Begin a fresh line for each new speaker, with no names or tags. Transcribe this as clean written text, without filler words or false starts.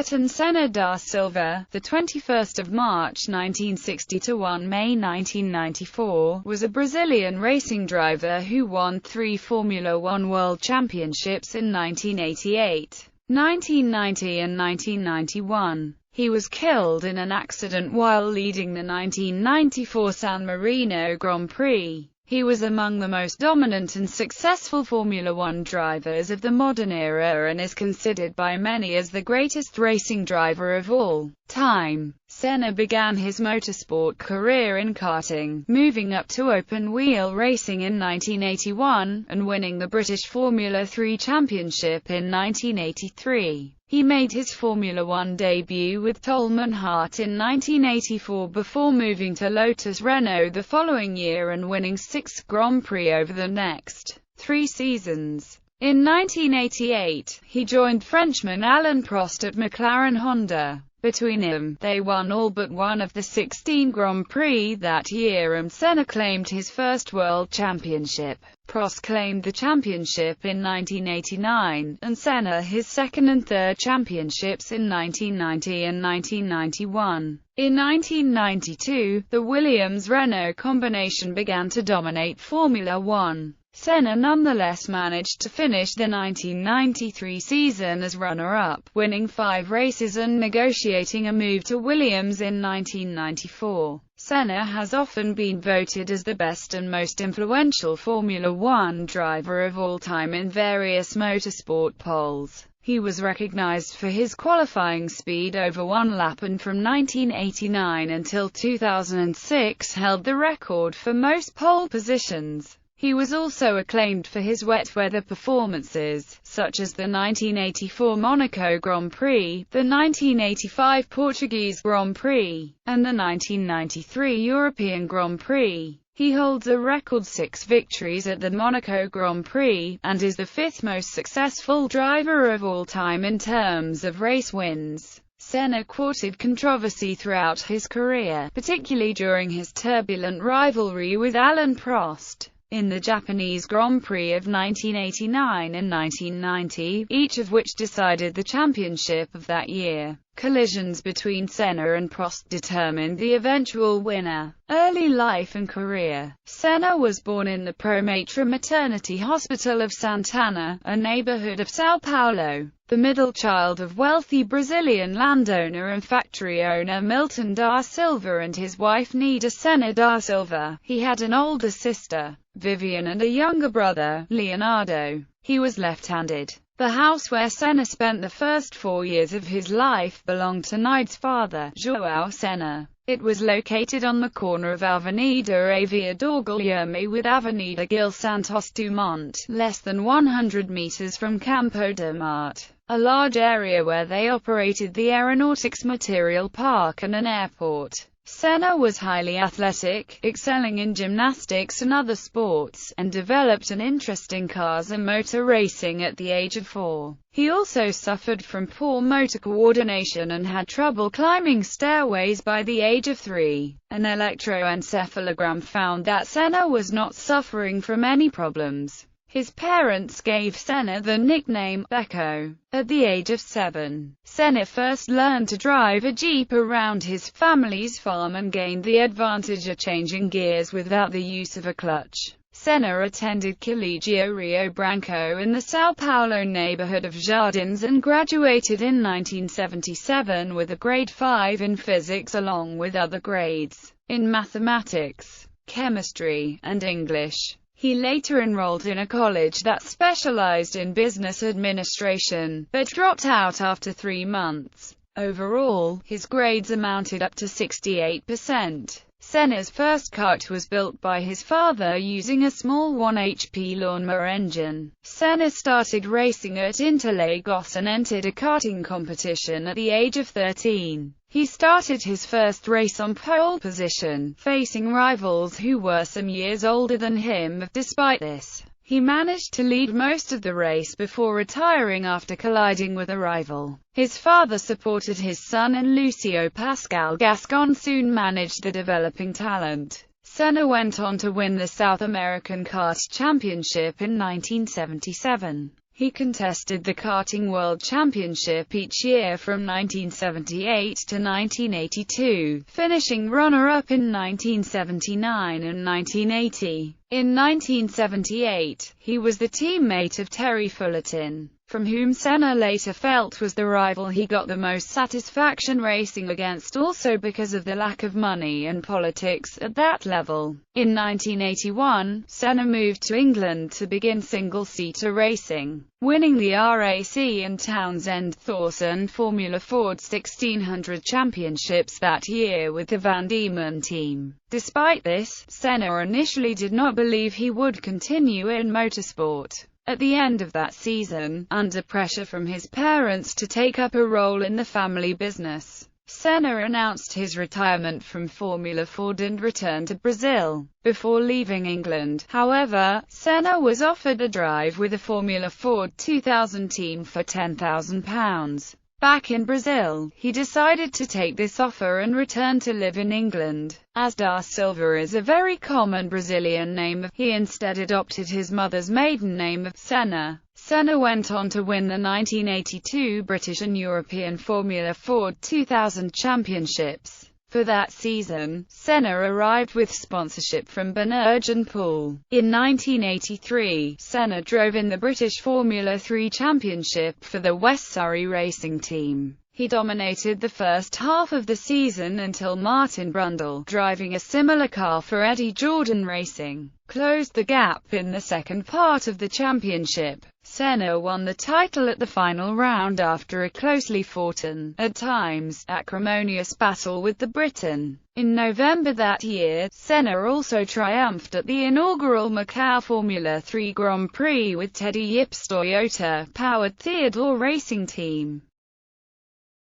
Ayrton Senna da Silva, the 21st of March 1960 to 1 May 1994, was a Brazilian racing driver who won 3 Formula One World Championships in 1988, 1990 and 1991. He was killed in an accident while leading the 1994 San Marino Grand Prix. He was among the most dominant and successful Formula One drivers of the modern era and is considered by many as the greatest racing driver of all time. Senna began his motorsport career in karting, moving up to open-wheel racing in 1981, and winning the British Formula 3 Championship in 1983. He made his Formula One debut with Tolman Hart in 1984 before moving to Lotus Renault the following year and winning 6 Grand Prix over the next 3 seasons. In 1988, he joined Frenchman Alain Prost at McLaren Honda. Between them, they won all but one of the 16 Grand Prix that year, and Senna claimed his first world championship. Prost claimed the championship in 1989, and Senna his second and third championships in 1990 and 1991. In 1992, the Williams-Renault combination began to dominate Formula One. Senna nonetheless managed to finish the 1993 season as runner-up, winning 5 races and negotiating a move to Williams in 1994. Senna has often been voted as the best and most influential Formula One driver of all time in various motorsport polls. He was recognized for his qualifying speed over one lap and from 1989 until 2006 held the record for most pole positions. He was also acclaimed for his wet-weather performances, such as the 1984 Monaco Grand Prix, the 1985 Portuguese Grand Prix, and the 1993 European Grand Prix. He holds a record 6 victories at the Monaco Grand Prix, and is the 5th most successful driver of all time in terms of race wins. Senna courted controversy throughout his career, particularly during his turbulent rivalry with Alain Prost in the Japanese Grand Prix of 1989 and 1990, each of which decided the championship of that year. Collisions between Senna and Prost determined the eventual winner. Early life and career. Senna was born in the Promatra Maternity Hospital of Santana, a neighborhood of São Paulo. The middle child of wealthy Brazilian landowner and factory owner Milton da Silva and his wife Nida Senna da Silva. He had an older sister, Vivian, and a younger brother, Leonardo. He was left-handed. The house where Senna spent the first 4 years of his life belonged to Nida's father, João Senna. It was located on the corner of Avenida Aviador Guilherme with Avenida Gil Santos Dumont, less than 100 meters from Campo de Marte, a large area where they operated the Aeronautics Material Park and an airport. Senna was highly athletic, excelling in gymnastics and other sports, and developed an interest in cars and motor racing at the age of 4. He also suffered from poor motor coordination and had trouble climbing stairways by the age of 3. An electroencephalogram found that Senna was not suffering from any problems. His parents gave Senna the nickname Becco. At the age of 7, Senna first learned to drive a Jeep around his family's farm and gained the advantage of changing gears without the use of a clutch. Senna attended Colégio Rio Branco in the São Paulo neighborhood of Jardins and graduated in 1977 with a grade 5 in physics along with other grades in mathematics, chemistry, and English. He later enrolled in a college that specialized in business administration, but dropped out after 3 months. Overall, his grades amounted up to 68%. Senna's first kart was built by his father using a small 1 HP lawnmower engine. Senna started racing at Interlagos and entered a karting competition at the age of 13. He started his first race on pole position, facing rivals who were some years older than him. Despite this, he managed to lead most of the race before retiring after colliding with a rival. His father supported his son, and Lucio Pascal Gascon soon managed the developing talent. Senna went on to win the South American Kart Championship in 1977. He contested the Karting World Championship each year from 1978 to 1982, finishing runner-up in 1979 and 1980. In 1978, he was the teammate of Terry Fullerton, from whom Senna later felt was the rival he got the most satisfaction racing against, also because of the lack of money and politics at that level. In 1981, Senna moved to England to begin single-seater racing, winning the RAC and Townsend Thorson Formula Ford 1600 championships that year with the Van Diemen team. Despite this, Senna initially did not believe he would continue in motorsport. At the end of that season, under pressure from his parents to take up a role in the family business, Senna announced his retirement from Formula Ford and returned to Brazil. Before leaving England, however, Senna was offered a drive with the Formula Ford 2000 team for £10,000. Back in Brazil, he decided to take this offer and return to live in England. As da Silva is a very common Brazilian name, he instead adopted his mother's maiden name of Senna. Senna went on to win the 1982 British and European Formula Ford 2000 championships. For that season, Senna arrived with sponsorship from Bernard Pool. In 1983, Senna drove in the British Formula 3 Championship for the West Surrey racing team. He dominated the first half of the season until Martin Brundle, driving a similar car for Eddie Jordan Racing, closed the gap in the second part of the championship. Senna won the title at the final round after a closely fought and, at times, acrimonious battle with the Briton. In November that year, Senna also triumphed at the inaugural Macau Formula 3 Grand Prix with Teddy Yip's Toyota-powered Theodore Racing Team.